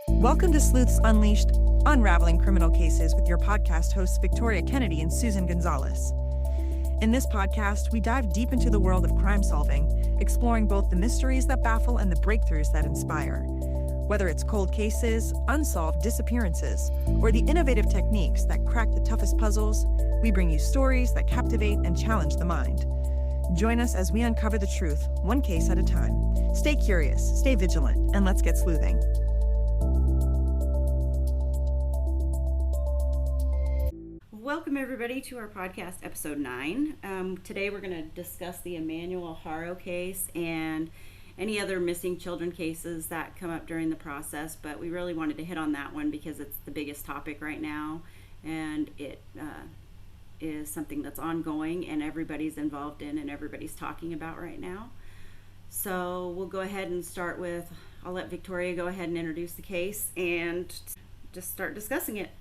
Welcome to Sleuths Unleashed, unraveling criminal cases with your podcast hosts Victoria Kennedy and Susan Gonzalez. In this podcast, we dive deep into the world of crime solving, exploring both the mysteries that baffle and the breakthroughs that inspire. Whether it's cold cases, unsolved disappearances, or the innovative techniques that crack the toughest puzzles, we bring you stories that captivate and challenge the mind. Join us as we uncover the truth, one case at a time. Stay curious, stay vigilant, and let's get sleuthing. Welcome everybody to our podcast, episode 9. Today we're going to discuss the Emmanuel Haro case and any other missing children cases that come up during the process, but we really wanted to hit on that one because it's the biggest topic right now, and it is something that's ongoing and everybody's involved in and everybody's talking about right now. So we'll go ahead and start with, I'll let Victoria go ahead and introduce the case and just start discussing it.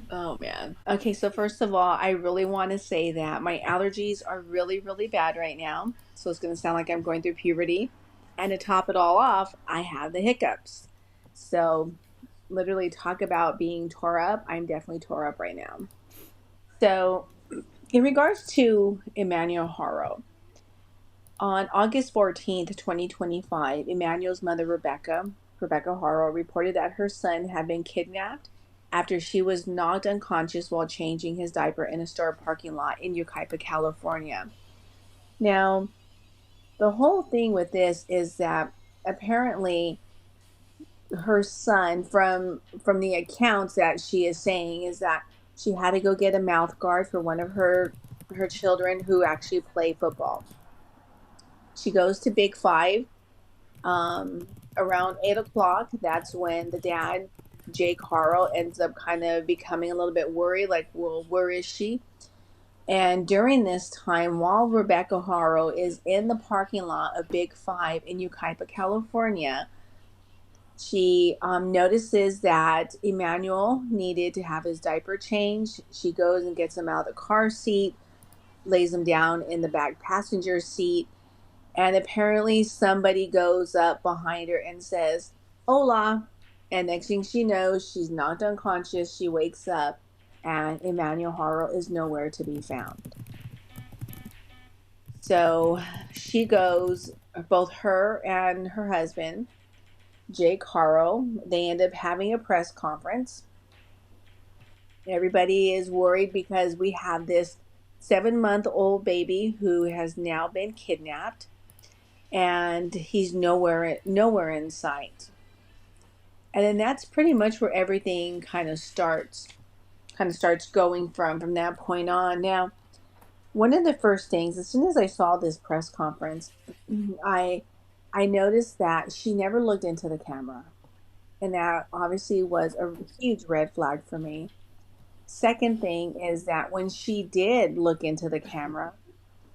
Oh man. Okay, so first of all, I really want to say that my allergies are really, really bad right now. So it's going to sound like I'm going through puberty. And to top it all off, I have the hiccups. So literally talk about being tore up. I'm definitely tore up right now. So in regards to Emmanuel Haro, on August 14th, 2025, Emmanuel's mother, Rebecca Haro, reported that her son had been kidnapped after she was knocked unconscious while changing his diaper in a store parking lot in Yucaipa, California. Now, the whole thing with this is that apparently her son, from the accounts that she is saying, is that she had to go get a mouth guard for one of her children who actually play football. She goes to Big Five around 8 o'clock. That's when the dad, Jake Haro, ends up kind of becoming a little bit worried, like, well, where is she? And during this time, while Rebecca Haro is in the parking lot of Big Five in Yucaipa, California, she notices that Emmanuel needed to have his diaper changed. She goes and gets him out of the car seat, lays him down in the back passenger seat, and apparently somebody goes up behind her and says, "Hola." And next thing she knows, she's knocked unconscious. She wakes up and Emmanuel Haro is nowhere to be found. So she goes, both her and her husband, Jake Haro, they end up having a press conference. Everybody is worried because we have this 7-month-old baby who has now been kidnapped, and he's nowhere in sight. And then that's pretty much where everything kind of starts going from that point on. Now, one of the first things, as soon as I saw this press conference, I noticed that she never looked into the camera, and that obviously was a huge red flag for me. Second thing is that when she did look into the camera,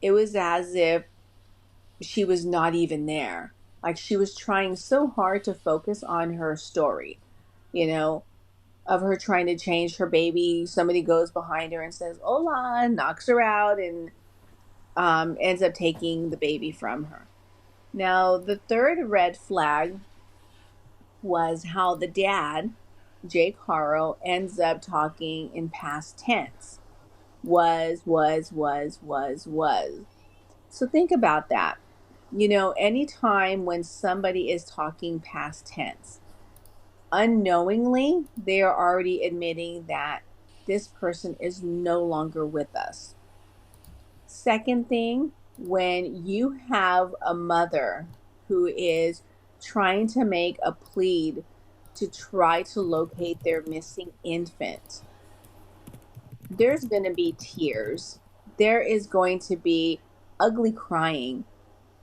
it was as if she was not even there. Like, she was trying so hard to focus on her story, of her trying to change her baby. Somebody goes behind her and says, "Hola," knocks her out, and ends up taking the baby from her. Now, the third red flag was how the dad, Jake Haro, ends up talking in past tense. Was. So think about that. Anytime when somebody is talking past tense, unknowingly, they are already admitting that this person is no longer with us. Second thing, when you have a mother who is trying to make a plea to try to locate their missing infant, there's going to be tears. There is going to be ugly crying.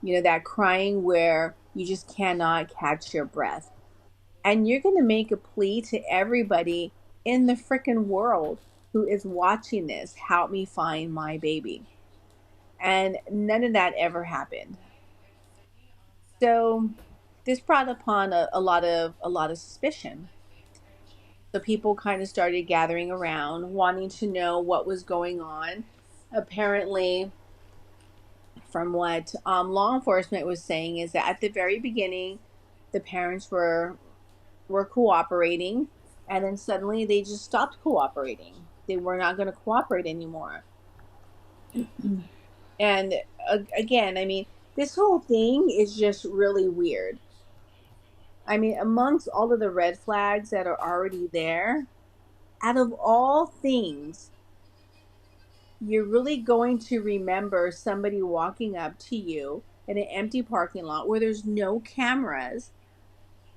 That crying where you just cannot catch your breath. And you're going to make a plea to everybody in the freaking world who is watching this, help me find my baby. And none of that ever happened. So this brought upon a lot of suspicion. So people kind of started gathering around, wanting to know what was going on. Apparently, from what law enforcement was saying, is that at the very beginning, the parents were cooperating, and then suddenly they just stopped cooperating. They were not going to cooperate anymore. And again, I mean, this whole thing is just really weird. I mean, amongst all of the red flags that are already there, out of all things, you're really going to remember somebody walking up to you in an empty parking lot where there's no cameras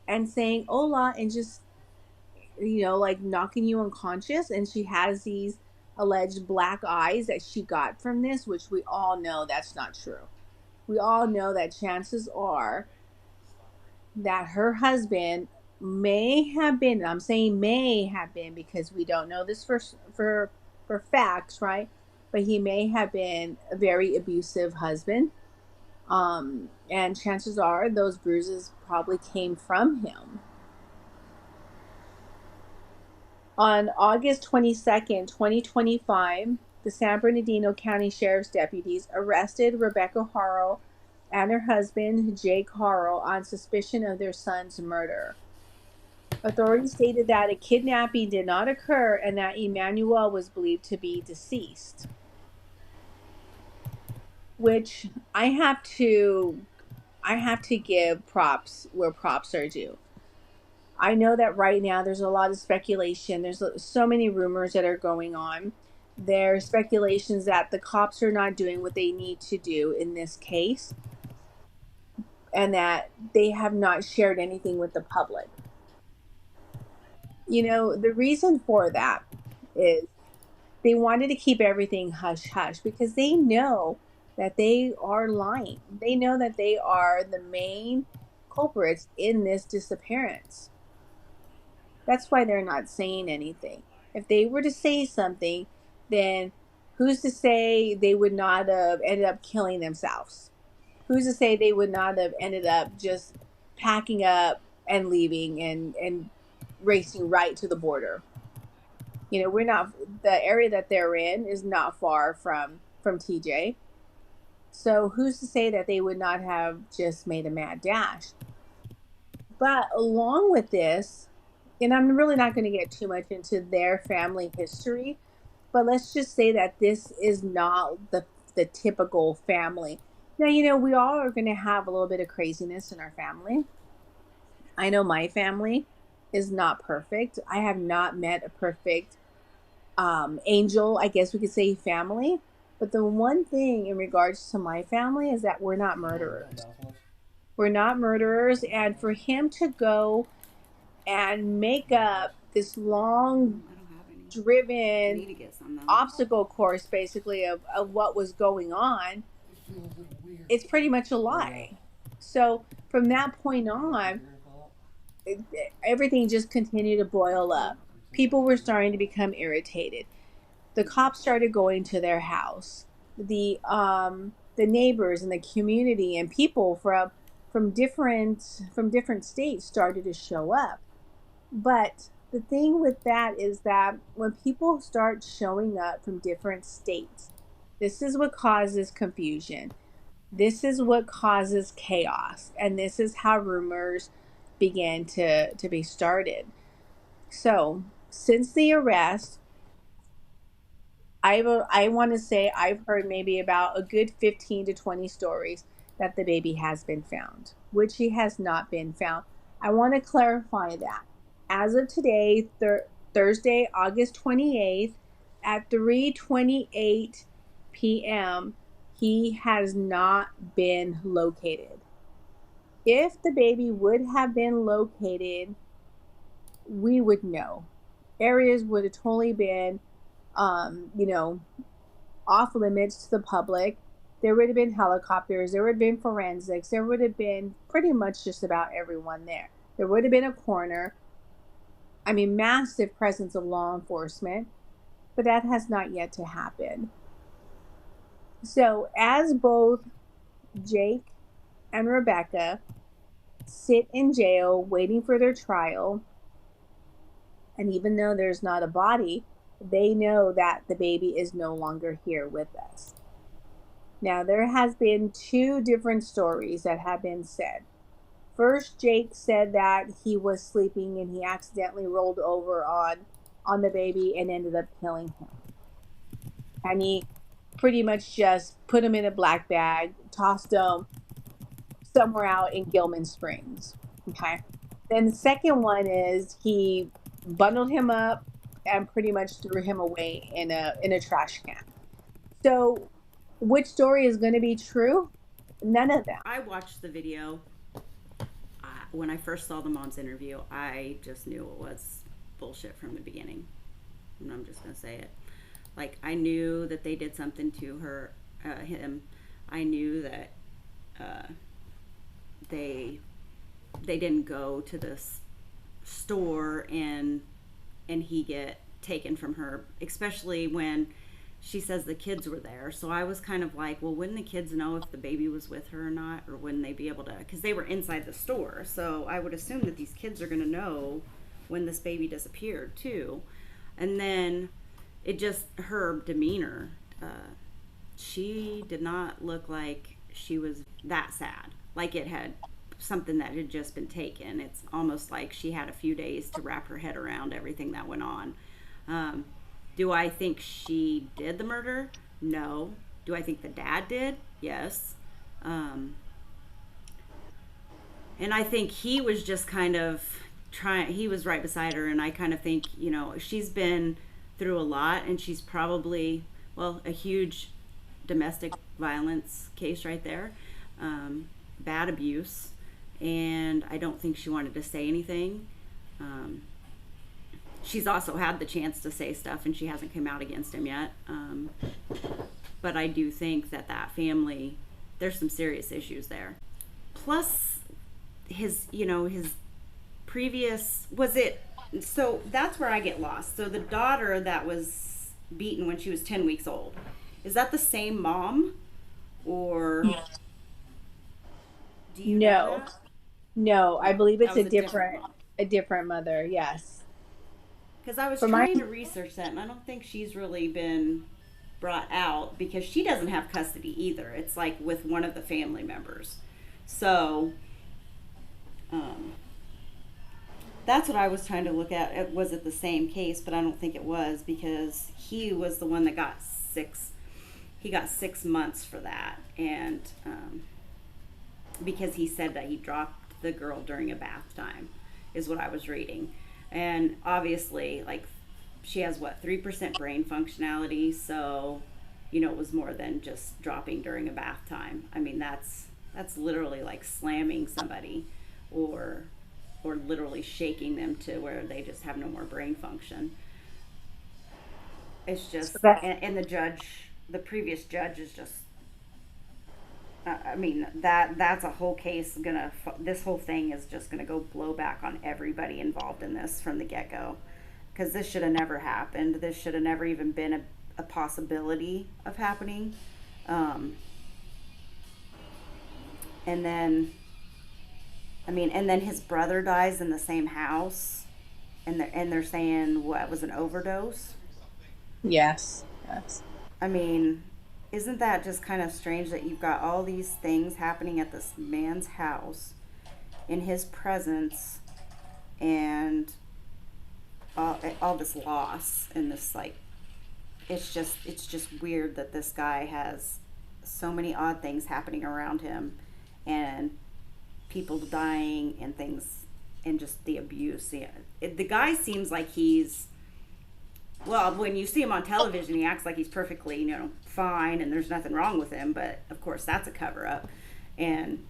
and saying hola, and just, like knocking you unconscious. And she has these alleged black eyes that she got from this, which we all know that's not true. We all know that chances are that her husband may have been, I'm saying may have been because we don't know this for facts, right? But he may have been a very abusive husband. And chances are those bruises probably came from him. On August 22nd, 2025, the San Bernardino County Sheriff's deputies arrested Rebecca Haro and her husband, Jake Haro, on suspicion of their son's murder. Authorities stated that a kidnapping did not occur and that Emmanuel was believed to be deceased. Which I have to give props where props are due. I know that right now there's a lot of speculation. There's so many rumors that are going on. There's speculations that the cops are not doing what they need to do in this case, and that they have not shared anything with the public. The reason for that is they wanted to keep everything hush hush because they know that they are lying. They know that they are the main culprits in this disappearance. That's why they're not saying anything. If they were to say something, then who's to say they would not have ended up killing themselves? Who's to say they would not have ended up just packing up and leaving and racing right to the border? We're not, the area that they're in is not far from TJ. So who's to say that they would not have just made a mad dash? But along with this, and I'm really not going to get too much into their family history, but let's just say that this is not the typical family. Now, we all are going to have a little bit of craziness in our family. I know my family is not perfect. I have not met a perfect angel, I guess we could say, family. But the one thing in regards to my family is that we're not murderers. We're not murderers. And for him to go and make up this long driven obstacle course, basically, of what was going on, it's pretty much a lie. So from that point on, everything just continued to boil up. People were starting to become irritated. The cops started going to their house. The neighbors and the community and people from different states started to show up. But the thing with that is that when people start showing up from different states, this is what causes confusion. This is what causes chaos. And this is how rumors begin to be started. So, since the arrest, I want to say I've heard maybe about a good 15 to 20 stories that the baby has been found, which he has not been found. I want to clarify that. As of today, Thursday, August 28th, at 3:28 p.m., he has not been located. If the baby would have been located, we would know. Areas would have totally been, off limits to the public. There would have been helicopters, there would have been forensics, there would have been pretty much just about everyone there. There would have been a coroner. I mean, massive presence of law enforcement, but that has not yet to happen. So as both Jake and Rebecca sit in jail waiting for their trial. And even though there's not a body, they know that the baby is no longer here with us. Now, there has been two different stories that have been said. First, Jake said that he was sleeping and he accidentally rolled over on the baby and ended up killing him. And he pretty much just put him in a black bag, tossed him somewhere out in Gilman Springs. Okay. Then the second one is he bundled him up and pretty much threw him away in a trash can. So, which story is going to be true? None of them. I watched the video. When I first saw the mom's interview, I just knew it was bullshit from the beginning. And I'm just going to say it. Like, I knew that they did something to him. I knew that they didn't go to this store and he get taken from her, especially when she says the kids were there. So I was kind of like, well, wouldn't the kids know if the baby was with her or not? Or wouldn't they be able to? Because they were inside the store. So I would assume that these kids are going to know when this baby disappeared, too. And then it just, her demeanor, she did not look like she was that sad. Like it had something that had just been taken. It's almost like she had a few days to wrap her head around everything that went on. Do I think she did the murder? No. Do I think the dad did? Yes. And I think he was just kind of he was right beside her, and I kind of think, she's been through a lot, and she's probably, a huge domestic violence case right there. Bad abuse, and I don't think she wanted to say anything. She's also had the chance to say stuff, and she hasn't come out against him yet. But I do think that family, there's some serious issues there. Plus, his previous, so that's where I get lost. So the daughter that was beaten when she was 10 weeks old, is that the same mom? Or do you know that? No, I believe it's a different mother. Yes. Because I was trying to research that, and I don't think she's really been brought out because she doesn't have custody either. It's like with one of the family members. So that's what I was trying to look at. Was it the same case? But I don't think it was, because he was the one that got 6 months for that. And because he said that he dropped the girl during a bath time is what I was reading. And obviously, like, she has 3% brain functionality, so it was more than just dropping during a bath time. I mean, that's literally like slamming somebody or literally shaking them to where they just have no more brain function. It's just, and the previous judge is just, I mean, that's a whole case this whole thing is just gonna go blow back on everybody involved in this from the get-go, because this should have never happened. This should have never even been a possibility of happening. And then his brother dies in the same house, and they're saying what was an overdose. Yes. I mean, isn't that just kind of strange that you've got all these things happening at this man's house in his presence, and all this loss and this, like, it's just weird that this guy has so many odd things happening around him, and people dying and things, and just the abuse. The guy seems like he's, well, when you see him on television, he acts like he's perfectly, fine, and there's nothing wrong with him. But of course, that's a cover-up, and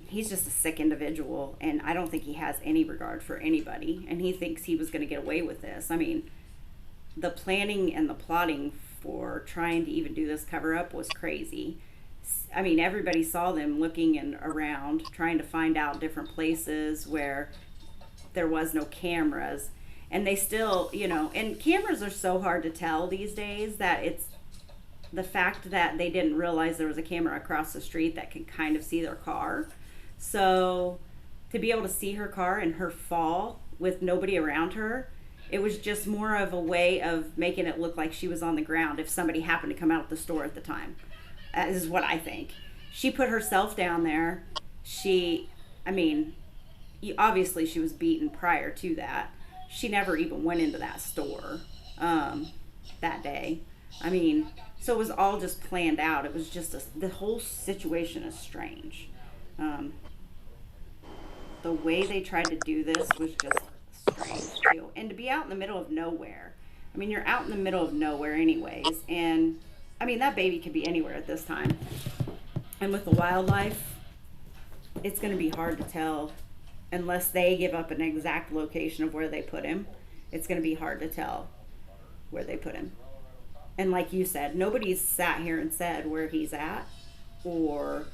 he's just a sick individual. And I don't think he has any regard for anybody. And he thinks he was going to get away with this. I mean, the planning and the plotting for trying to even do this cover-up was crazy. I mean, everybody saw them looking around, trying to find out different places where there was no cameras. And they still, and cameras are so hard to tell these days that it's the fact that they didn't realize there was a camera across the street that could kind of see their car. So to be able to see her car and her fall with nobody around her, it was just more of a way of making it look like she was on the ground if somebody happened to come out the store at the time. This is what I think. She put herself down there. I mean, obviously she was beaten prior to that. She never even went into that store that day. I mean, so it was all just planned out. It was just the whole situation is strange. The way they tried to do this was just strange too. And to be out in the middle of nowhere. I mean, you're out in the middle of nowhere anyways. And I mean, that baby could be anywhere at this time. And with the wildlife, it's going to be hard to tell unless they give up an exact location of where they put him. It's going to be hard to tell where they put him. And like you said, nobody's sat here and said where he's at or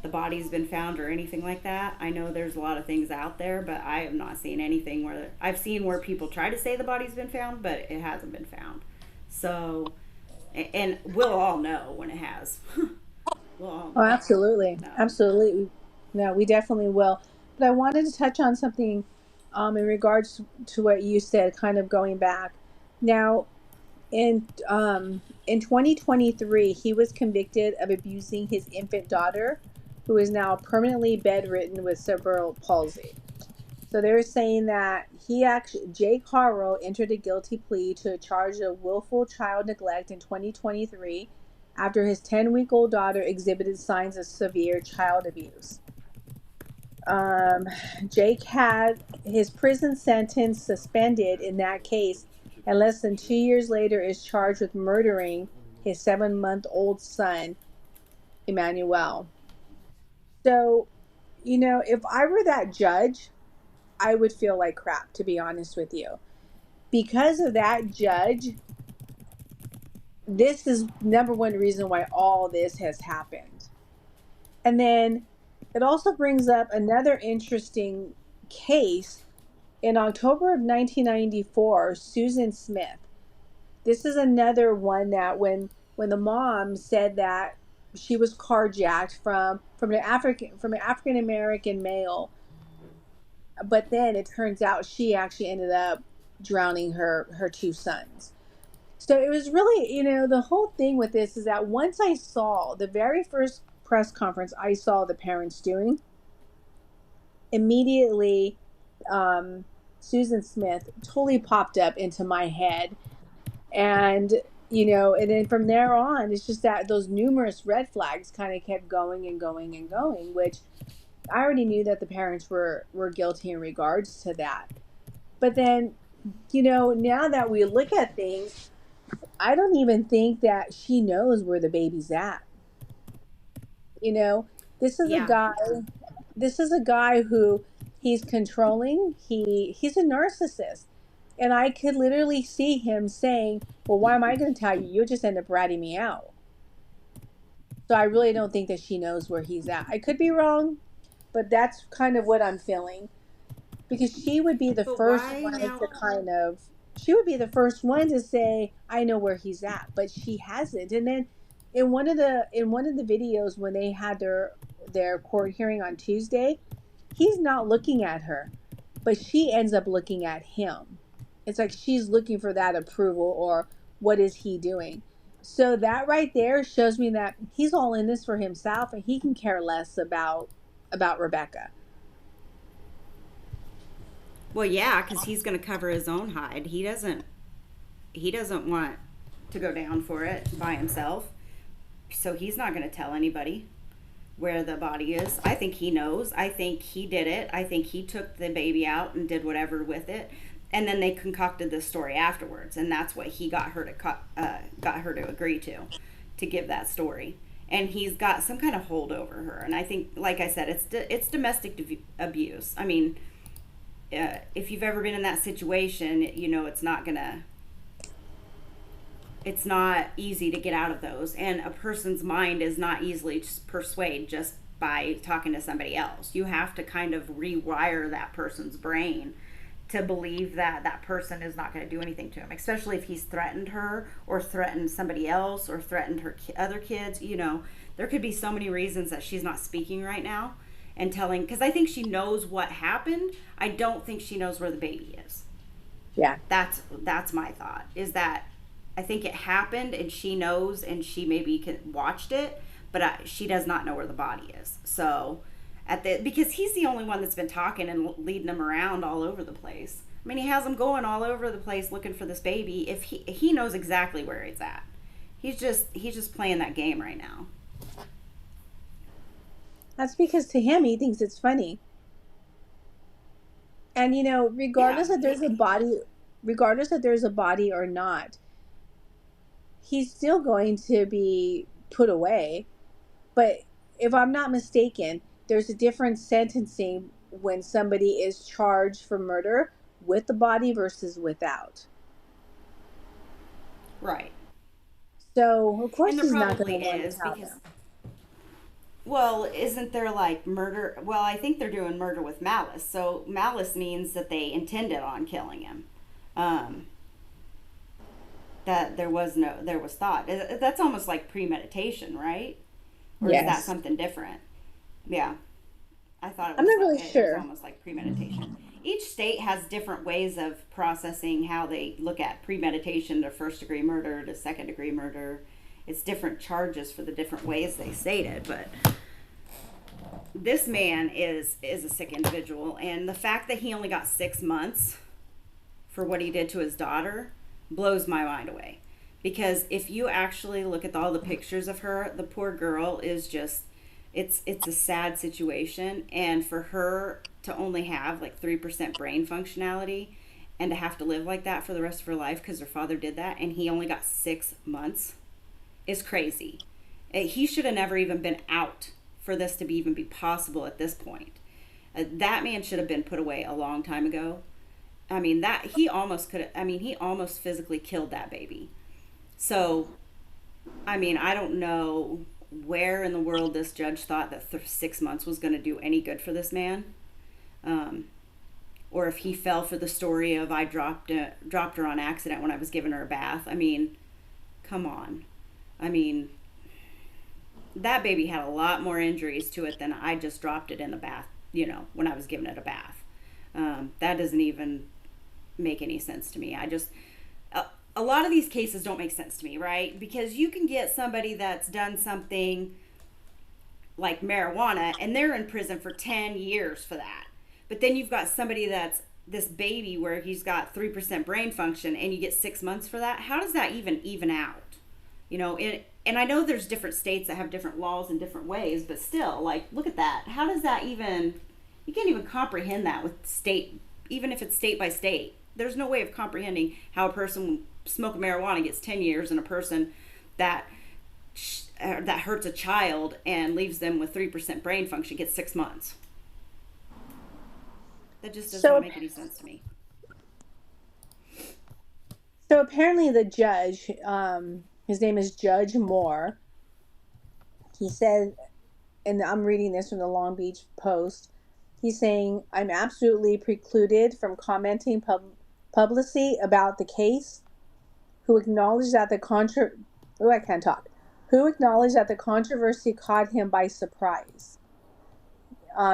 the body's been found or anything like that. I know there's a lot of things out there, but I have not seen anything where I've seen where people try to say the body's been found, but it hasn't been found. So, and we'll all know when it has. We'll all know. Oh, absolutely. No. Absolutely. No, we definitely will. But I wanted to touch on something in regards to what you said, kind of going back. Now, in 2023, he was convicted of abusing his infant daughter, who is now permanently bedridden with cerebral palsy. So they're saying that Jake Haro entered a guilty plea to a charge of willful child neglect in 2023 after his 10-week-old daughter exhibited signs of severe child abuse. Jake had his prison sentence suspended in that case, and less than 2 years later is charged with murdering his 7-month-old son, Emmanuel. So, if I were that judge, I would feel like crap, to be honest with you. Because of that judge, this is number one reason why all this has happened. And then it also brings up another interesting case. In October of 1994, Susan Smith. This is another one that when the mom said that she was carjacked from an African American male, but then it turns out she actually ended up drowning her two sons. So it was really, the whole thing with this is that once I saw the very first press conference I saw the parents doing, immediately Susan Smith totally popped up into my head. And, and then from there on, it's just that those numerous red flags kind of kept going and going and going, which I already knew that the parents were guilty in regards to that. But then, now that we look at things, I don't even think that she knows where the baby's at. This is a guy who he's controlling. He's a narcissist. And I could literally see him saying, well, why am I going to tell you? You'll just end up ratting me out. So I really don't think that she knows where he's at. I could be wrong, but that's kind of what I'm feeling. Because she would be the first one to say, I know where he's at, but she hasn't. And then in one of the videos when they had their court hearing on Tuesday, he's not looking at her, but she ends up looking at him. It's like she's looking for that approval, or what is he doing? So that right there shows me that he's all in this for himself, and he can care less about Rebecca. Well, yeah, because he's going to cover his own hide. He doesn't want to go down for it by himself. So he's not going to tell anybody where the body is. I think he knows. I think he did it. I think he took the baby out and did whatever with it. And then they concocted this story afterwards, and that's what he got her to agree to give that story. And he's got some kind of hold over her. And I think, like I said, it's domestic abuse. I mean, if you've ever been in that situation, it's not easy to get out of those. And a person's mind is not easily persuaded just by talking to somebody else. You have to kind of rewire that person's brain to believe that that person is not going to do anything to him, especially if he's threatened her or threatened somebody else or threatened her other kids. There could be so many reasons that she's not speaking right now. and telling, because I think she knows what happened. I don't think she knows where the baby is. Yeah. That's my thought, is that I think it happened and she knows, and she maybe watched it, but she does not know where the body is. So because he's the only one that's been talking and leading them around all over the place. I mean, he has them going all over the place looking for this baby. If he knows exactly where it's at. He's just playing that game right now. That's because to him, he thinks it's funny. And, regardless that there's a body or not, he's still going to be put away. But if I'm not mistaken, there's a different sentencing when somebody is charged for murder with the body versus without. Right. So, of course, And there he's not probably going to want to is, tell because them. well, isn't there like murder? Well, I think they're doing murder with malice. So malice means that they intended on killing him. That there was thought. That's almost like premeditation, right? Or is that Yes. something different? Yeah, I thought it I'm was. not really It was sure. almost like premeditation. Each state has different ways of processing how they look at premeditation to first degree murder to second degree murder. It's different charges for the different ways they state it, but this man is a sick individual, and the fact that he only got 6 months for what he did to his daughter blows my mind away. Because if you actually look at all the pictures of her, the poor girl is just, it's a sad situation. And for her to only have like 3% brain functionality and to have to live like that for the rest of her life because her father did that and he only got 6 months is crazy. He should have never even been out for this to even be possible at this point. That man should have been put away a long time ago. I mean, he almost physically killed that baby. So, I mean, I don't know where in the world this judge thought that 6 months was going to do any good for this man. Or if he fell for the story of I dropped her on accident when I was giving her a bath. I mean, come on. I mean, that baby had a lot more injuries to it than I just dropped it in the bath, when I was giving it a bath. That doesn't even make any sense to me. A lot of these cases don't make sense to me, right? Because you can get somebody that's done something like marijuana and they're in prison for 10 years for that. But then you've got somebody that's this baby where he's got 3% brain function and you get 6 months for that. How does that even out? And I know there's different states that have different laws in different ways, but still, like, look at that. How does that you can't even comprehend that with state, even if it's state by state. There's no way of comprehending how a person smoking marijuana gets 10 years and a person that hurts a child and leaves them with 3% brain function gets 6 months. That just does not make any sense to me. So apparently the judge, his name is Judge Moore. He said, and I'm reading this from the Long Beach Post, he's saying, I'm absolutely precluded from commenting publicly about the case, who acknowledged that the controversy caught him by surprise.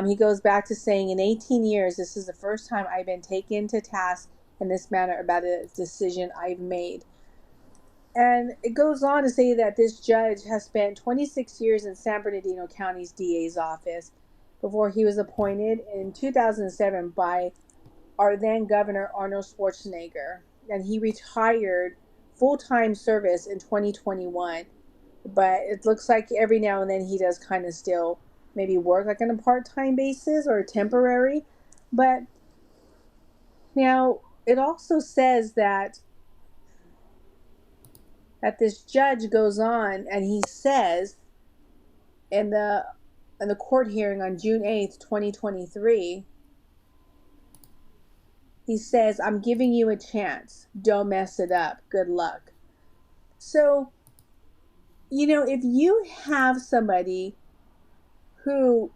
He goes back to saying, in 18 years, this is the first time I've been taken to task in this manner about a decision I've made. And it goes on to say that this judge has spent 26 years in San Bernardino County's DA's office before he was appointed in 2007 by our then Governor Arnold Schwarzenegger. And he retired full-time service in 2021. But it looks like every now and then he does kind of still maybe work like on a part-time basis or temporary. But now it also says that this judge goes on and he says in the court hearing on June 8th, 2023, he says, I'm giving you a chance. Don't mess it up. Good luck. So, if you have somebody who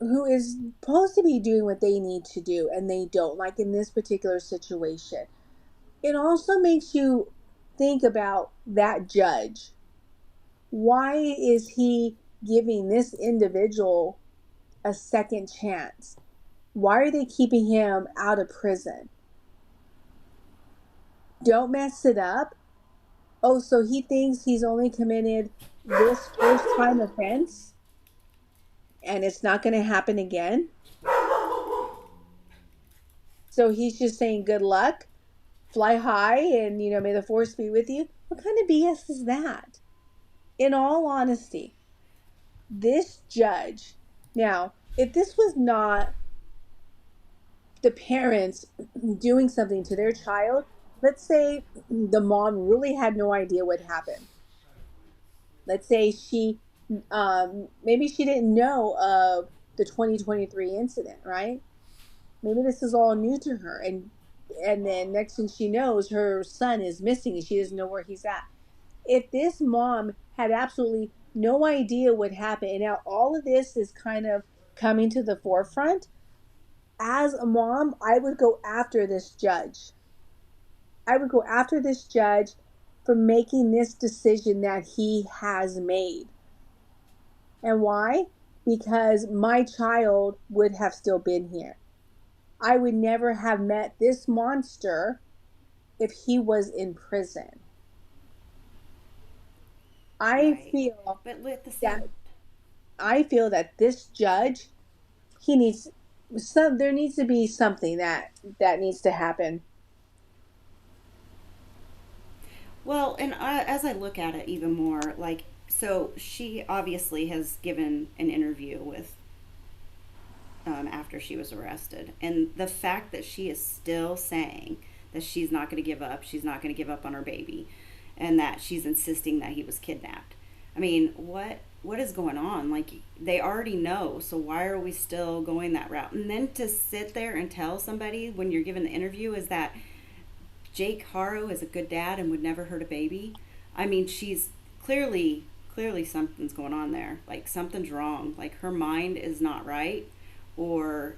is supposed to be doing what they need to do and they don't, like in this particular situation, it also makes you think about that judge. Why is he giving this individual a second chance? Why are they keeping him out of prison? Don't mess it up. Oh, so he thinks he's only committed this first time offense and it's not going to happen again? So he's just saying good luck, fly high, and, may the force be with you? What kind of BS is that? In all honesty, this judge, now, if this was not the parents doing something to their child, let's say the mom really had no idea what happened. Let's say she, maybe she didn't know of the 2023 incident, right? Maybe this is all new to her, and then next thing she knows, her son is missing and she doesn't know where he's at. If this mom had absolutely no idea what happened, and now all of this is kind of coming to the forefront, as a mom, I would go after this judge. I would go after this judge for making this decision that he has made. And why? Because my child would have still been here. I would never have met this monster if he was in prison. Right. feel But at the that same, I feel that this judge, there needs to be something that needs to happen. well, and as I look at it even more, like, so she obviously has given an interview with after she was arrested, and the fact that she is still saying that she's not going to give up, she's not going to give up on her baby, and that she's insisting that he was kidnapped. I mean, what is going on? Like, they already know, so why are we still going that route? And then to sit there and tell somebody when you're given the interview is that Jake Haro is a good dad and would never hurt a baby. I mean, she's clearly something's going on there. Like, something's wrong. Like, her mind is not right, or,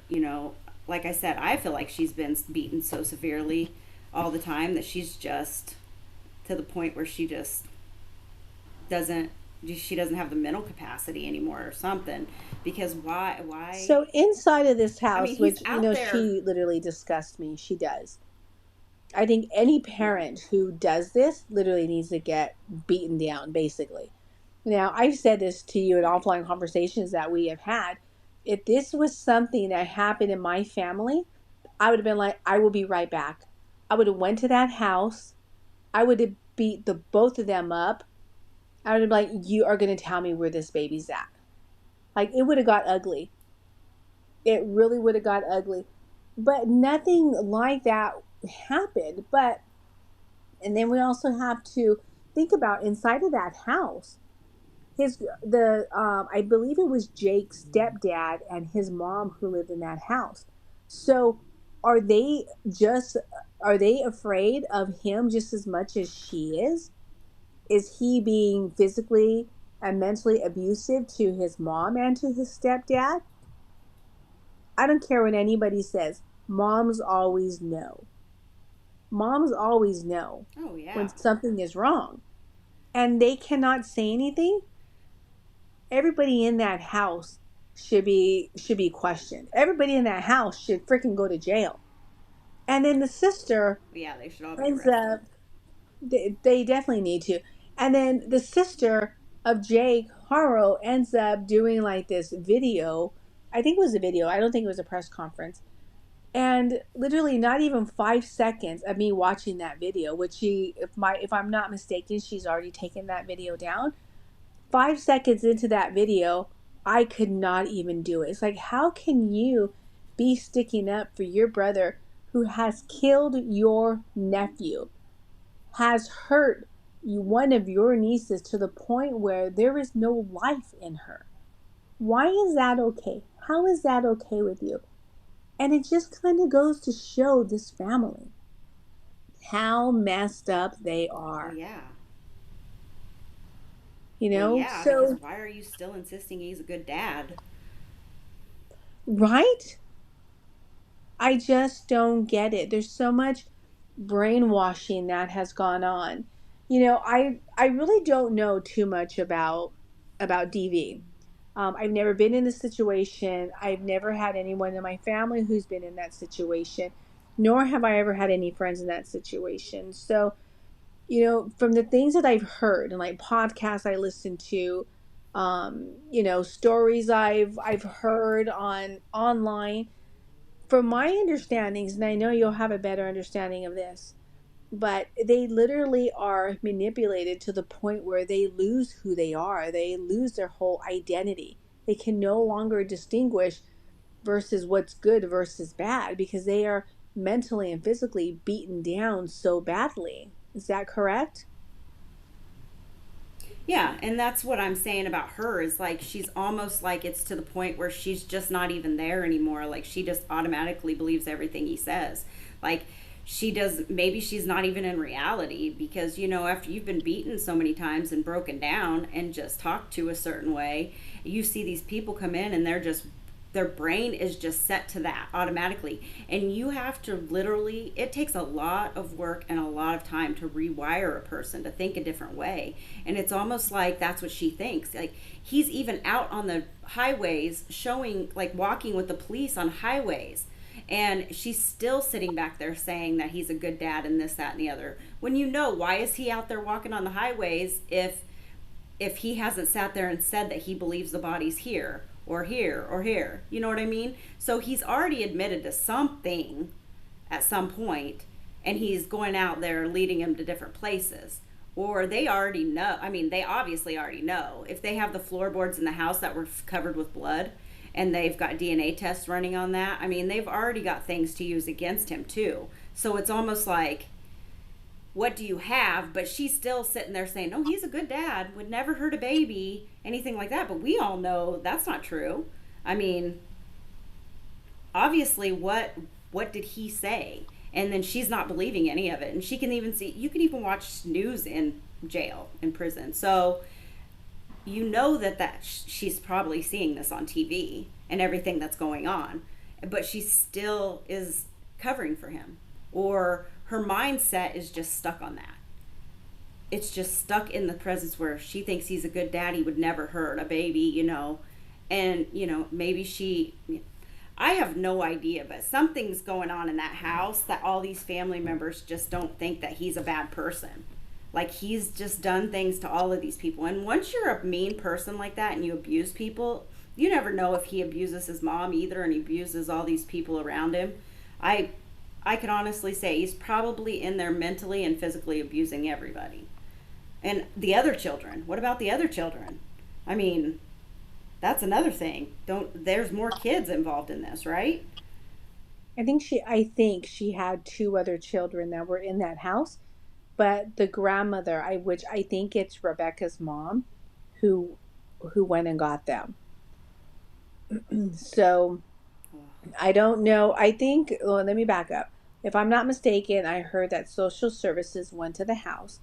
like I said, I feel like she's been beaten so severely all the time that she's just to the point where doesn't she doesn't have the mental capacity anymore or something. Because why So inside of this I mean, house, he's which out there. she literally disgusts me. She does. I think any Right. parent who does this literally needs to get beaten down, basically. Now, I've said this to you in Right. offline conversations that we have had. If this was something that happened in my family, I would have been like, I will be right back. I would have went to that house. I would have beat the both of them up. I would have been like, you are going to tell me where this baby's at. Like, it would have got ugly. It really would have got ugly. But nothing like that happened. And then we also have to think about inside of that house. I believe it was Jake's stepdad and his mom who lived in that house. So are they just are they afraid of him just as much as she is? Is he being physically and mentally abusive to his mom and to his stepdad? I don't care what anybody says. Moms always know. Moms always know Oh when yeah. something is wrong. And they cannot say anything. Everybody in that house should be questioned. Everybody in that house should freaking go to jail. And then the sister Yeah, they should all be ends arrested. up they definitely need to. And then the sister of Jake Haro ends up doing like this video. I think it was a video. I don't think it was a press conference. And literally not even 5 seconds of me watching that video, which if I'm not mistaken, she's already taken that video down. 5 seconds into that video, I could not even do it. It's like, how can you be sticking up for your brother who has killed your nephew, has hurt one of your nieces to the point where there is no life in her? Why is that okay? How is that okay with you? And it just kind of goes to show this family how messed up they Well, are. yeah. You Well, know? yeah, because So, why are you still insisting he's a good dad? right? I just don't get it. There's so much brainwashing that has gone on. I really don't know too much about DV. I've never been in this situation. I've never had anyone in my family who's been in that situation, nor have I ever had any friends in that situation. So, from the things that I've heard and like podcasts I listen to, stories I've heard on online, from my understandings, and I know you'll have a better understanding of this, but they literally are manipulated to the point where they lose who they are. They lose their whole identity. They can no longer distinguish versus what's good versus bad because they are mentally and physically beaten down so badly. Is that correct? Yeah, and that's what I'm saying about her is like she's almost like it's to the point where she's just not even there anymore. Like she just automatically believes everything he says. Like she does, maybe she's not even in reality because, after you've been beaten so many times and broken down and just talked to a certain way, you see these people come in and their brain is just set to that automatically, and you have to literally, it takes a lot of work and a lot of time to rewire a person to think a different way. And it's almost like that's what she thinks. Like he's even out on the highways showing, like walking with the police on highways, and she's still sitting back there saying that he's a good dad and this, that, and the other, when why is he out there walking on the highways if he hasn't sat there and said that he believes the body's here or here or here? You know what I mean? So he's already admitted to something at some point, and he's going out there leading him to different places. Or they already know. I mean, they obviously already know. If they have the floorboards in the house that were covered with blood and they've got DNA tests running on that, I mean, they've already got things to use against him too. So it's almost like, what do you have? But she's still sitting there saying, no, he's a good dad, would never hurt a baby, anything like that. But we all know that's not true. I mean, obviously, what did he say? And then she's not believing any of it. And you can even watch news in jail, in prison. So that she's probably seeing this on TV and everything that's going on. But she still is covering for him. Or her mindset is just stuck on that. It's just stuck in the presence where she thinks he's a good daddy, would never hurt a baby, and, maybe I have no idea, but something's going on in that house that all these family members just don't think that he's a bad person. Like he's just done things to all of these people. And once you're a mean person like that and you abuse people, you never know if he abuses his mom either and he abuses all these people around him. I can honestly say he's probably in there mentally and physically abusing everybody. And the other children, what about the other children? I mean, that's another thing. There's more kids involved in this, right? I think she had two other children that were in that house, but the grandmother, which I think it's Rebecca's mom, who went and got them. So I don't know. I think, well, let me back up. If I'm not mistaken, I heard that social services went to the house,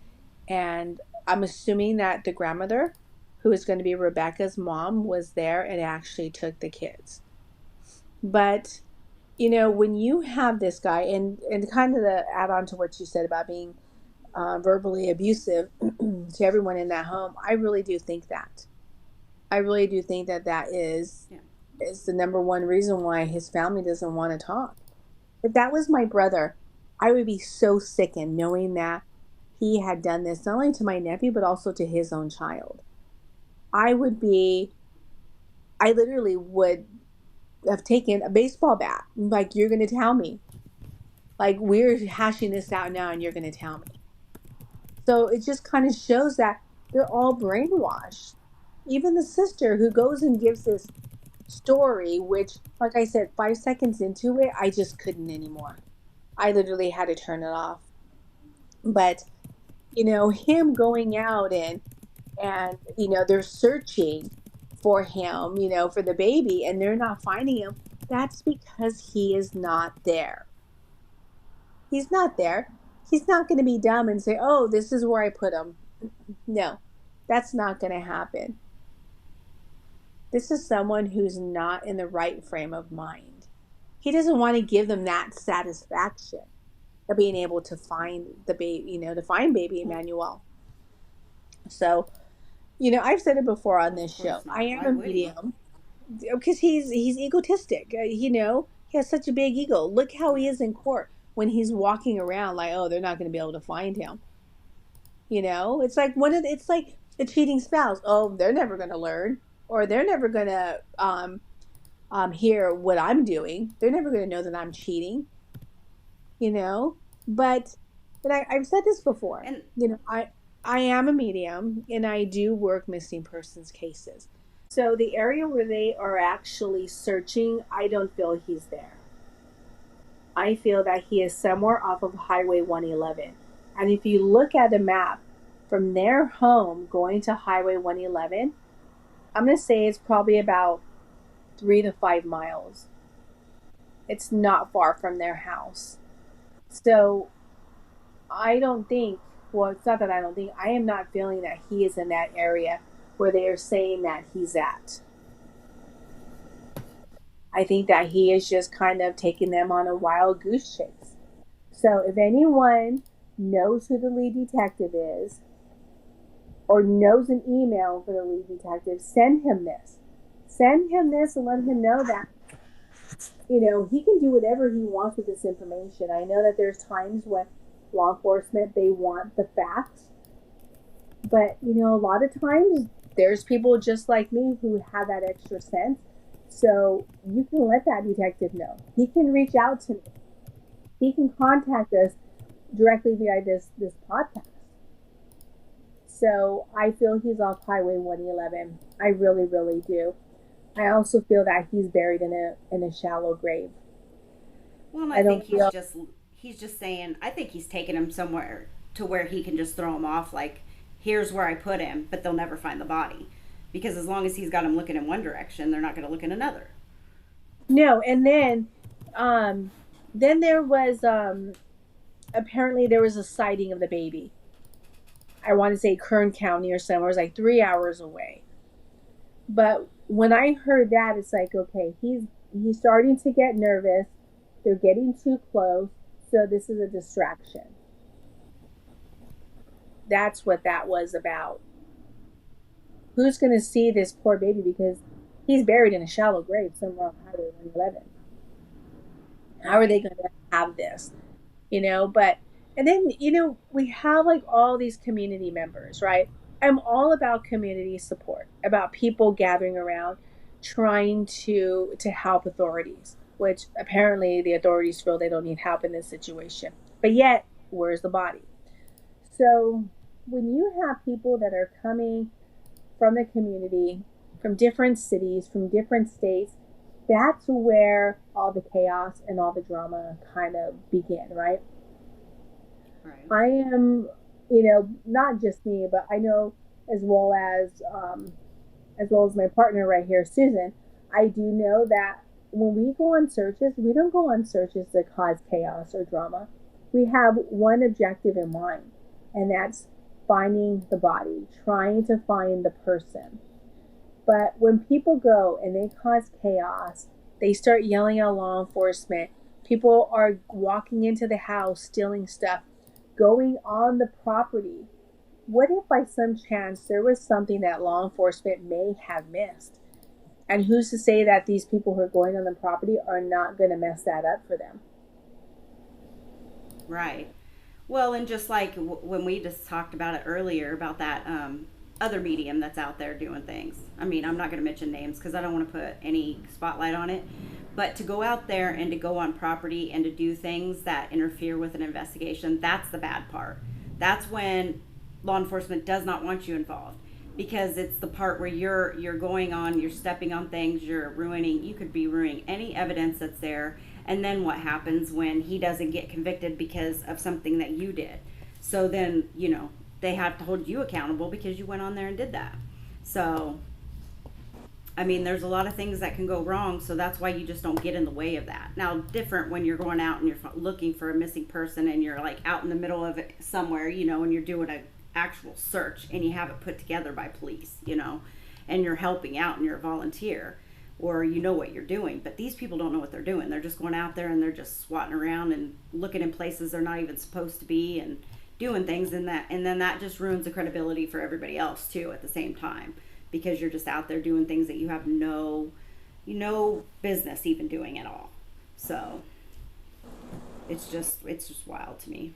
and I'm assuming that the grandmother, who is going to be Rebecca's mom, was there and actually took the kids. But, when you have this guy, and kind of to add on to what you said about being verbally abusive to everyone in that home, I really do think that. I really do think that is the number one reason why his family doesn't want to talk. If that was my brother, I would be so sickened knowing that he had done this not only to my nephew, but also to his own child. I literally would have taken a baseball bat. Like, you're going to tell me. Like, we're hashing this out now and you're going to tell me. So it just kind of shows that they're all brainwashed. Even the sister who goes and gives this story, which, like I said, 5 seconds into it, I just couldn't anymore. I literally had to turn it off. But, him going out and they're searching for him, for the baby, and they're not finding him. That's because he is not there. He's not there. He's not going to be dumb and say, oh, this is where I put him. No, that's not going to happen. This is someone who's not in the right frame of mind. He doesn't want to give them that satisfaction of being able to find the baby, to find baby Emmanuel. So I've said it before on this Of show. course I not. am Why a would he? medium because he's egotistic. He has such a big ego. Look how he Yes. is in court when he's walking around like, oh, they're not going to be able to find him. It's like it's like a cheating spouse. Oh, they're never going to learn, or they're never going to hear what I'm doing. They're never going to know that I'm cheating. You know, but I've said this before. And I am a medium and I do work missing persons cases. So the area where they are actually searching, I don't feel he's there. I feel that he is somewhere off of Highway 111. And if you look at a map from their home going to Highway 111, I'm going to say it's probably about 3 to 5 miles. It's not far from their house. So I don't think, well, it's not that I don't think, I am not feeling that he is in that area where they are saying that he's at. I think that he is just kind of taking them on a wild goose chase. So if anyone knows who the lead detective is or knows an email for the lead detective, send him this. Send him this and let him know that, he can do whatever he wants with this information. I know that there's times when law enforcement, they want the facts, but a lot of times there's people just like me who have that extra sense. So you can let that detective know. He can reach out to me. He can contact us directly via this podcast. So I feel he's off Highway 111. I really, really do. I also feel that he's buried in a shallow grave. well, and I I think don't feel he's just saying. I think he's taking him somewhere to where he can just throw him off. Like, here's where I put him, but they'll never find the body because as long as he's got him looking in one direction, they're not going to look in another. no. And then there was apparently there was a sighting of the baby. I want to say Kern County or somewhere. It was like 3 hours away. But when I heard that, it's like, okay, he's starting to get nervous. They're getting too close, so this is a distraction. That's what that was about. Who's going to see this poor baby because he's buried in a shallow grave somewhere on Highway 111? How are they Right. going to have this? But and then we have like all these community members, right? I'm all about community support, about people gathering around trying to help authorities, which apparently the authorities feel they don't need help in this situation, but yet where's the body? So when you have people that are coming from the community, from different cities, from different states, that's where all the chaos and all the drama kind of begin, right? Right. I am, not just me, but I know as well as well as my partner right here, Susan. I do know that when we go on searches, we don't go on searches to cause chaos or drama. We have one objective in mind, and that's finding the body, trying to find the person. But when people go and they cause chaos, they start yelling at law enforcement. People are walking into the house, stealing stuff, going on the property. What if by some chance there was something that law enforcement may have missed? And who's to say that these people who are going on the property are not going to mess that up for them? Right. Well, and just like when we just talked about it earlier about that other medium that's out there doing things. I mean, I'm not going to mention names because I don't want to put any spotlight on it. But to go out there and to go on property and to do things that interfere with an investigation, that's the bad part. That's when law enforcement does not want you involved because it's the part where you're going on, you're stepping on things, you could be ruining any evidence that's there. And then what happens when he doesn't get convicted because of something that you did? So then, they have to hold you accountable because you went on there and did that. So, I mean, there's a lot of things that can go wrong, so that's why you just don't get in the way of that. Now, different when you're going out and you're looking for a missing person and you're like out in the middle of it somewhere, and you're doing an actual search and you have it put together by police, and you're helping out and you're a volunteer or you know what you're doing. But these people don't know what they're doing. They're just going out there and they're just swatting around and looking in places they're not even supposed to be and doing things, and then that just ruins the credibility for everybody else too at the same time, because you're just out there doing things that you have no business even doing at all. So it's just wild to me.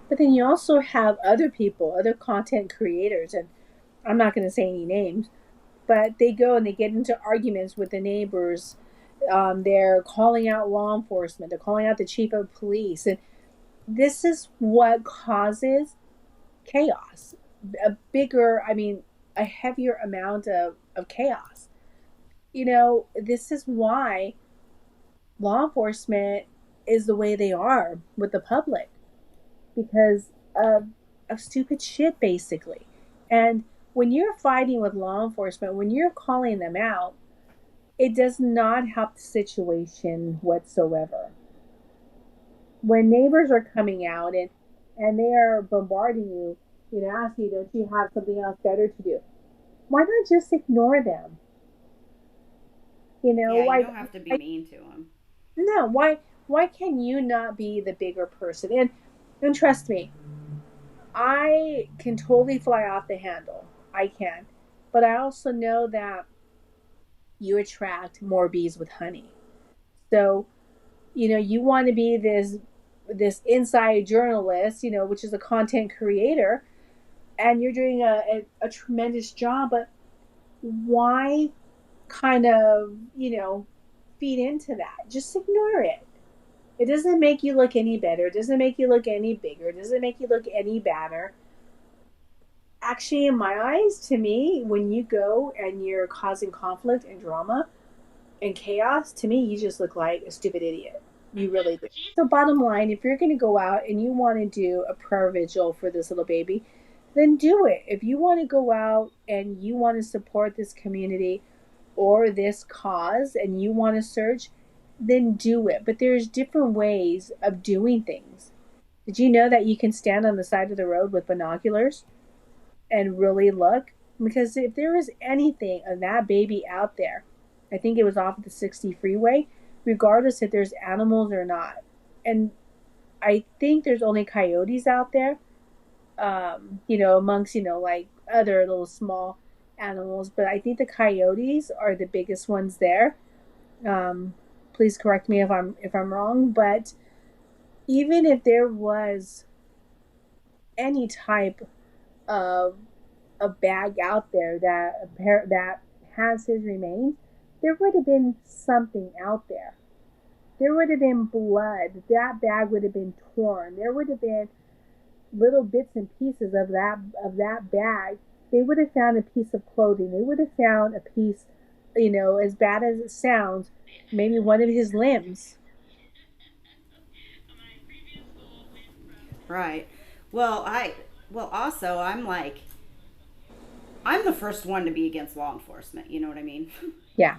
But then you also have other people, other content creators, and I'm not going to say any names, but they go and they get into arguments with the neighbors. They're calling out law enforcement. They're calling out the chief of police. And this is what causes chaos. A heavier amount of chaos. This is why law enforcement is the way they are with the public, because of stupid shit, basically. And when you're fighting with law enforcement, when you're calling them out, it does not help the situation whatsoever. When neighbors are coming out and they are bombarding you, asking you, don't you have something else better to do? Why not just ignore them? Why you don't have to be mean to them. No, why can you not be the bigger person? And trust me, I can totally fly off the handle. I can. But I also know that you attract more bees with honey. So, you want to be this inside journalist, which is a content creator, and you're doing a tremendous job, but why kind of, feed into that? Just ignore it. It doesn't make you look any better. It doesn't make you look any bigger. It doesn't make you look any badder. Actually, in my eyes, to me, when you go and you're causing conflict and drama and chaos, to me, you just look like a stupid idiot. You really do. So bottom line, if you're going to go out and you want to do a prayer vigil for this little baby, then do it. If you want to go out and you want to support this community or this cause and you want to search, then do it. But there's different ways of doing things. Did you know that you can stand on the side of the road with binoculars and really look? Because if there is anything of that baby out there, I think it was off of the 60 freeway, regardless if there's animals or not. And I think there's only coyotes out there, amongst, like other little small animals. But I think the coyotes are the biggest ones there. Please correct me if I'm wrong, but even if there was any type of a bag out there that has his remains, there would have been something out there. There would have been blood. That bag would have been torn. There would have been little bits and pieces of that bag. They would have found a piece of clothing. They would have found a piece, as bad as it sounds, maybe one of his limbs. Right. Well, also, I'm the first one to be against law enforcement. You know what I mean? Yeah.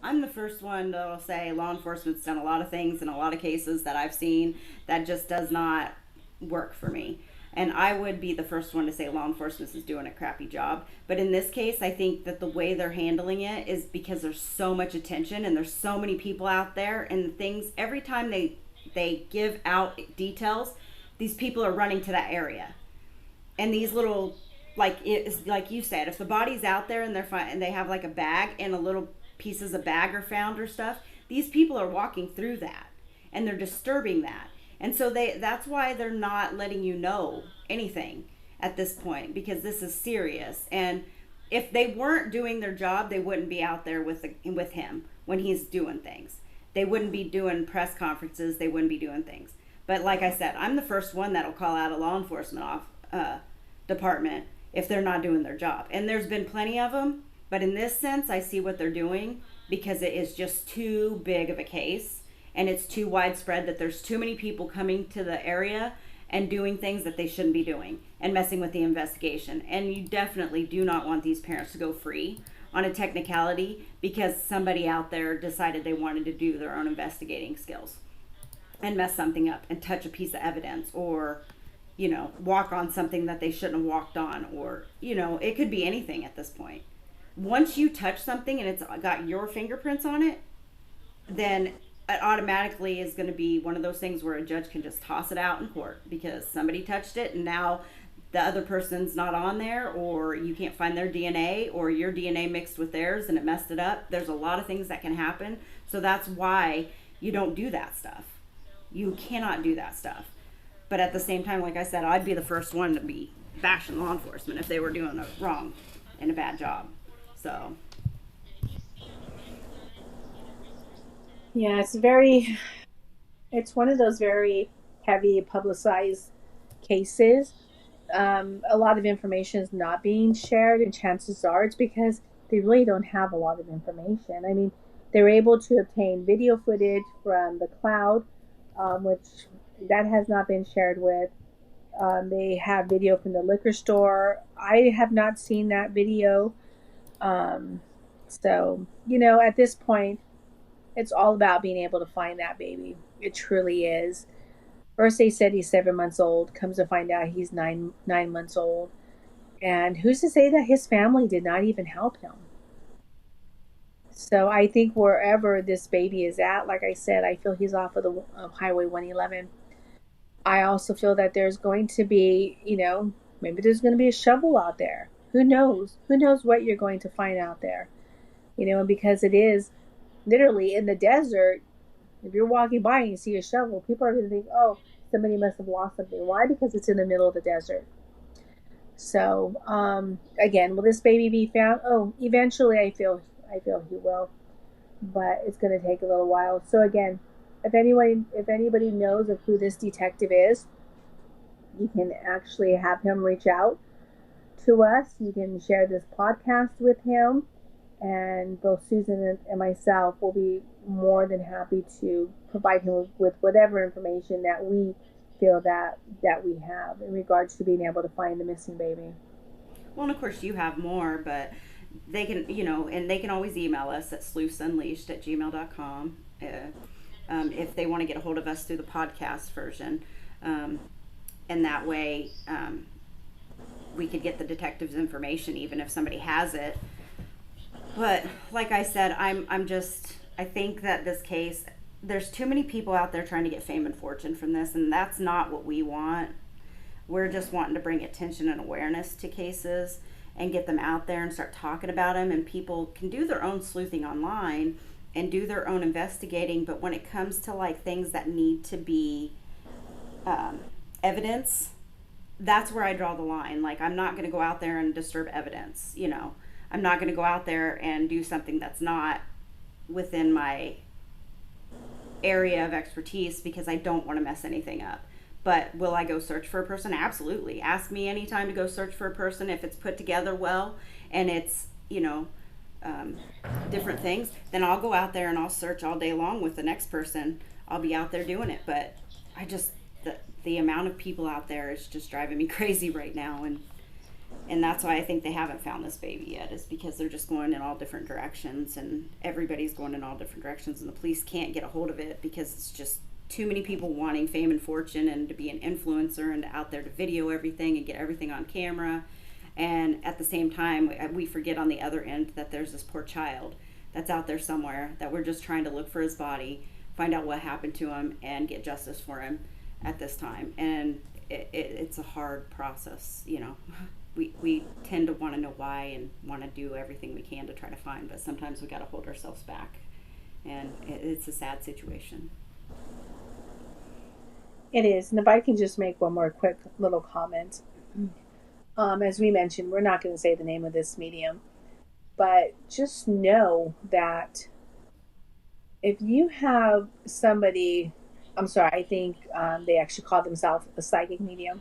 I'm the first one to say law enforcement's done a lot of things in a lot of cases that I've seen that just does not work for me. And I would be the first one to say law enforcement is doing a crappy job. But in this case, I think that the way they're handling it is because there's so much attention and there's so many people out there, and things, every time they give out details, these people are running to that area. And these little, like you said, if the body's out there and and they have like a bag and a little pieces of bag are found or stuff, these people are walking through that and they're disturbing that. And so that's why they're not letting you know anything at this point, because this is serious. And if they weren't doing their job, they wouldn't be out there with him when he's doing things. They wouldn't be doing press conferences. They wouldn't be doing things. But like I said, I'm the first one that'll call out a law enforcement department if they're not doing their job. And there's been plenty of them. But in this sense, I see what they're doing, because it is just too big of a case. And it's too widespread that there's too many people coming to the area and doing things that they shouldn't be doing and messing with the investigation. And you definitely do not want these parents to go free on a technicality because somebody out there decided they wanted to do their own investigating skills and mess something up and touch a piece of evidence, or, walk on something that they shouldn't have walked on, or, it could be anything at this point. Once you touch something and it's got your fingerprints on it, then it automatically is going to be one of those things where a judge can just toss it out in court because somebody touched it and now the other person's not on there, or you can't find their DNA, or your DNA mixed with theirs and it messed it up. There's a lot of things that can happen. So that's why you don't do that stuff. You cannot do that stuff. But at the same time, like I said, I'd be the first one to be bashing law enforcement if they were doing it wrong and a bad job. So Yeah, it's one of those very heavy publicized cases. A lot of information is not being shared, and chances are it's because they really don't have a lot of information. I mean, they're able to obtain video footage from the cloud, which that has not been shared with. They have video from the liquor store. I have not seen that video. So, at this point, it's all about being able to find that baby. It truly is. First they said he's 7 months old. Comes to find out he's nine months old. And who's to say that his family did not even help him? So I think wherever this baby is at, like I said, I feel he's off of the Highway 111. I also feel that there's going to be, maybe there's going to be a shovel out there. Who knows? Who knows what you're going to find out there? And because it is literally in the desert, if you're walking by and you see a shovel, people are going to think, oh, somebody must have lost something. Why? Because it's in the middle of the desert. So, again, will this baby be found? Oh, eventually I feel he will, but it's going to take a little while. So again, if anybody knows of who this detective is, you can actually have him reach out to us. You can share this podcast with him, and both Susan and myself will be more than happy to provide him with whatever information that we feel that we have in regards to being able to find the missing baby. Well, and of course you have more, but they can, and they can always email us at sleuthsunleashed@gmail.com if they want to get a hold of us through the podcast version. And that way we could get the detective's information even if somebody has it. But like I said, I think that this case, there's too many people out there trying to get fame and fortune from this, and that's not what we want. We're just wanting to bring attention and awareness to cases and get them out there and start talking about them, and people can do their own sleuthing online and do their own investigating. But when it comes to like things that need to be evidence, that's where I draw the line. Like, I'm not going to go out there and disturb evidence. I'm not going to go out there and do something that's not within my area of expertise because I don't want to mess anything up. But will I go search for a person? Absolutely. Ask me anytime to go search for a person if it's put together well and it's, different things. Then I'll go out there and I'll search all day long with the next person. I'll be out there doing it. But I just, the amount of people out there is just driving me crazy right now. And that's why I think they haven't found this baby yet, is because they're just going in all different directions, and everybody's going in all different directions, and the police can't get a hold of it because it's just too many people wanting fame and fortune and to be an influencer and out there to video everything and get everything on camera. And at the same time, we forget on the other end that there's this poor child that's out there somewhere that we're just trying to look for his body, find out what happened to him, and get justice for him at this time. And it's a hard process, We tend to want to know why and want to do everything we can to try to find, but sometimes we got to hold ourselves back, and it's a sad situation. It is. And if I can just make one more quick little comment. As we mentioned, we're not going to say the name of this medium, but just know that if you have somebody, I think they actually call themselves a psychic medium.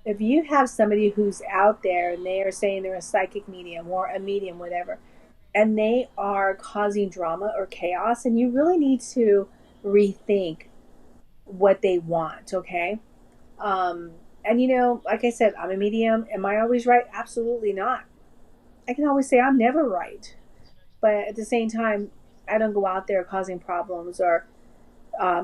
If you have somebody who's out there and they are saying they're a psychic medium or a medium, whatever, and they are causing drama or chaos, and you really need to rethink what they want, okay? And like I said, I'm a medium. Am I always right? Absolutely not. I can always say I'm never right. But at the same time, I don't go out there causing problems or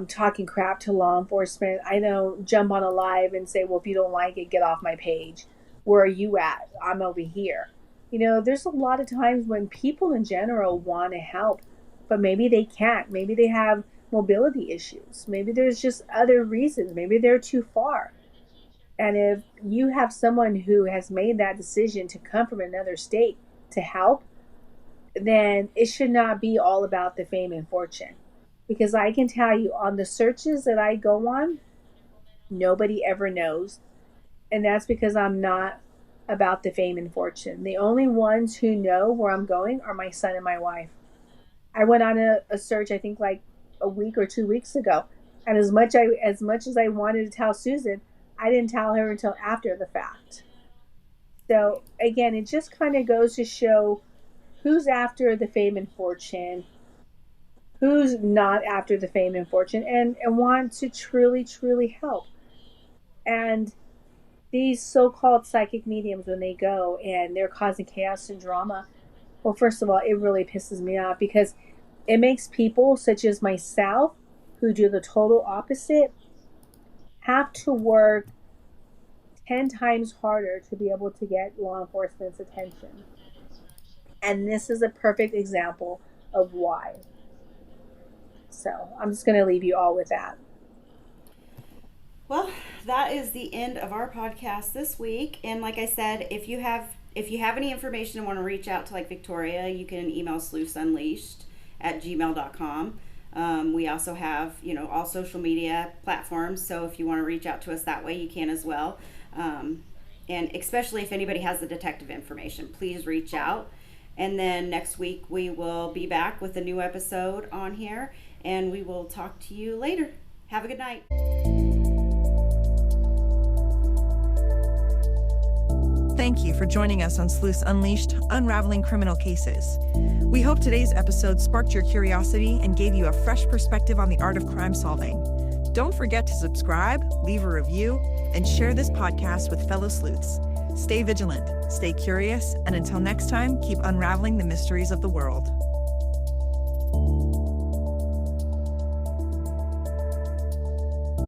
talking crap to law enforcement. I don't jump on a live and say, well, if you don't like it, get off my page. Where are you at? I'm over here. There's a lot of times when people in general want to help, but maybe they can't. Maybe they have mobility issues. Maybe there's just other reasons. Maybe they're too far. And if you have someone who has made that decision to come from another state to help, then it should not be all about the fame and fortune. Because I can tell you, on the searches that I go on, nobody ever knows. And that's because I'm not about the fame and fortune. The only ones who know where I'm going are my son and my wife. I went on a search, I think like a week or 2 weeks ago. And as much as I wanted to tell Susan, I didn't tell her until after the fact. So again, it just kind of goes to show who's after the fame and fortune, who's not after the fame and fortune, and want to truly, truly help. And these so-called psychic mediums, when they go and they're causing chaos and drama, well, first of all, it really pisses me off because it makes people such as myself who do the total opposite have to work 10 times harder to be able to get law enforcement's attention. And this is a perfect example of why. So I'm just going to leave you all with that. Well, that is the end of our podcast this week. And like I said, if you have any information and want to reach out to like Victoria, you can email sleuthsunleashed@gmail.com. We also have, all social media platforms. So if you want to reach out to us that way, you can as well. And especially if anybody has the detective information, please reach out. And then next week we will be back with a new episode on here, and we will talk to you later. Have a good night. Thank you for joining us on Sleuths Unleashed, Unraveling Criminal Cases. We hope today's episode sparked your curiosity and gave you a fresh perspective on the art of crime solving. Don't forget to subscribe, leave a review, and share this podcast with fellow sleuths. Stay vigilant, stay curious, and until next time, keep unraveling the mysteries of the world.